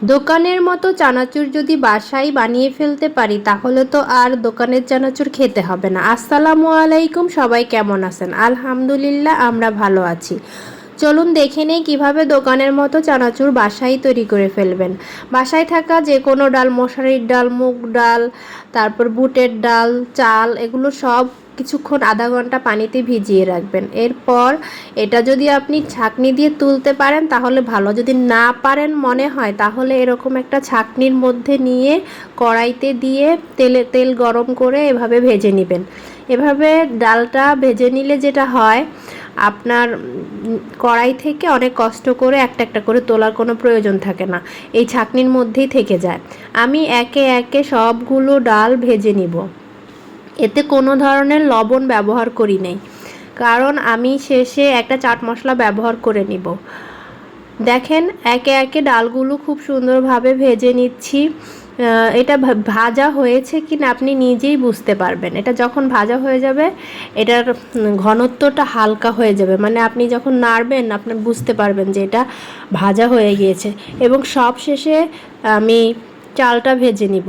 দোকানের মতো চানাচুর যদি বাসায় বানিয়ে ফেলতে পারি তাহলে তো আর দোকানের চানাচুর খেতে হবে না। আসসালামু আলাইকুম, সবাই কেমন আছেন? আলহামদুলিল্লাহ, আমরা ভালো আছি। চলুন দেখে নেই কীভাবে দোকানের মতো চানাচুর বাসায় তৈরি করে ফেলবেন। বাসায় থাকা যে কোনো ডাল, মশারির ডাল, মুগ ডাল, তারপর বুটের ডাল, চাল, এগুলো সব কিছুক্ষণ আধা ঘন্টা পানিতে ভিজিয়ে রাখবেন। এরপর এটা যদি আপনি ছাঁকনি দিয়ে তুলতে পারেন তাহলে ভালো, যদি না পারেন মনে হয় তাহলে এরকম একটা ছাঁকনির মধ্যে নিয়ে কড়াইতে দিয়ে তেল গরম করে এভাবে ভেজে নেবেন। এভাবে ডালটা ভেজে নিলে যেটা হয়, আপনার কড়াই থেকে অনেক কষ্ট করে একটা একটা করে তোলার কোনো প্রয়োজন থাকে না, এই ছাঁকনির মধ্যেই থেকে যায়। আমি একে একে সবগুলো ডাল ভেজে নিব। এতে কোনো ধরনের লবণ ব্যবহার করি নাই, কারণ আমি শেষে একটা চাট মশলা ব্যবহার করে নিব। দেখেন একে একে ডালগুলো খুব সুন্দরভাবে ভেজে নিচ্ছি। এটা ভাজা হয়েছে কি না আপনি নিজেই বুঝতে পারবেন। এটা যখন ভাজা হয়ে যাবে, এটার ঘনত্বটা হালকা হয়ে যাবে, মানে আপনি যখন নাড়বেন আপনি বুঝতে পারবেন যে এটা ভাজা হয়ে গিয়েছে। এবং সব শেষে আমি চালটা ভেজে নিব।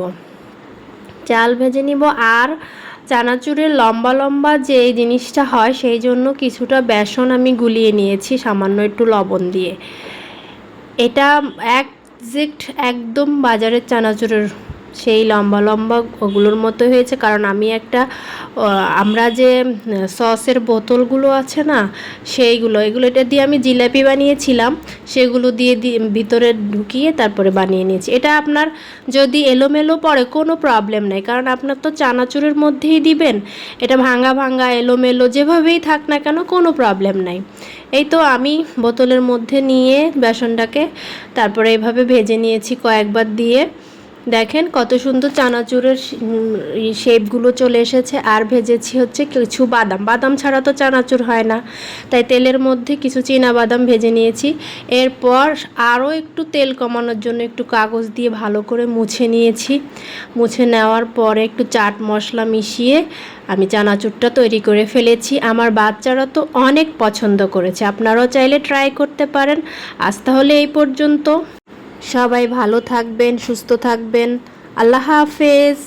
চাল ভেজে নিব। আর চানাচুরের লম্বা লম্বা যে জিনিসটা হয় সেই জন্য কিছুটা বেসন আমি গুলিয়ে নিয়েছি সামান্য একটু লবণ দিয়ে। এটা একজ্যাক্ট একদম বাজারের চানাচুরের সেই লম্বা লম্বা ওগুলোর মতো হয়েছে, কারণ আমি আমরা যে সসের বোতলগুলো আছে না, এগুলো এটা দিয়ে আমি জিলাপি বানিয়েছিলাম, সেগুলো দিয়ে ভিতরে ঢুকিয়ে তারপরে বানিয়ে নিয়েছি। এটা আপনার যদি এলোমেলো পড়ে কোনো প্রবলেম নেই, কারণ আপনার তো চানাচুরের মধ্যেই দিবেন। এটা ভাঙা ভাঙা এলোমেলো যেভাবেই থাক না কেন কোনো প্রবলেম নাই। এই তো আমি বোতলের মধ্যে নিয়ে বেসনটাকে তারপরে এভাবে ভেজে নিয়েছি কয়েকবার দিয়ে। দেখেন কত সুন্দর চানাচুরের শেপগুলো চলে এসেছে। আর ভেজেছি হচ্ছে কিছু বাদাম ছাড়া তো চানাচুর হয় না, তাই তেলের মধ্যে কিছু বাদাম ভেজে নিয়েছি। এরপর আরও একটু তেল কমানোর জন্য একটু কাগজ দিয়ে ভালো করে মুছে নিয়েছি। মুছে নেওয়ার পরে একটু চাট মশলা মিশিয়ে আমি চানাচুরটা তৈরি করে ফেলেছি। আমার বাচ্চারা তো অনেক পছন্দ করেছে, আপনারাও চাইলে ট্রাই করতে পারেন। আজ তাহলে এই পর্যন্ত। সবাই ভালো থাকবেন, সুস্থ থাকবেন। আল্লাহ হাফেজ।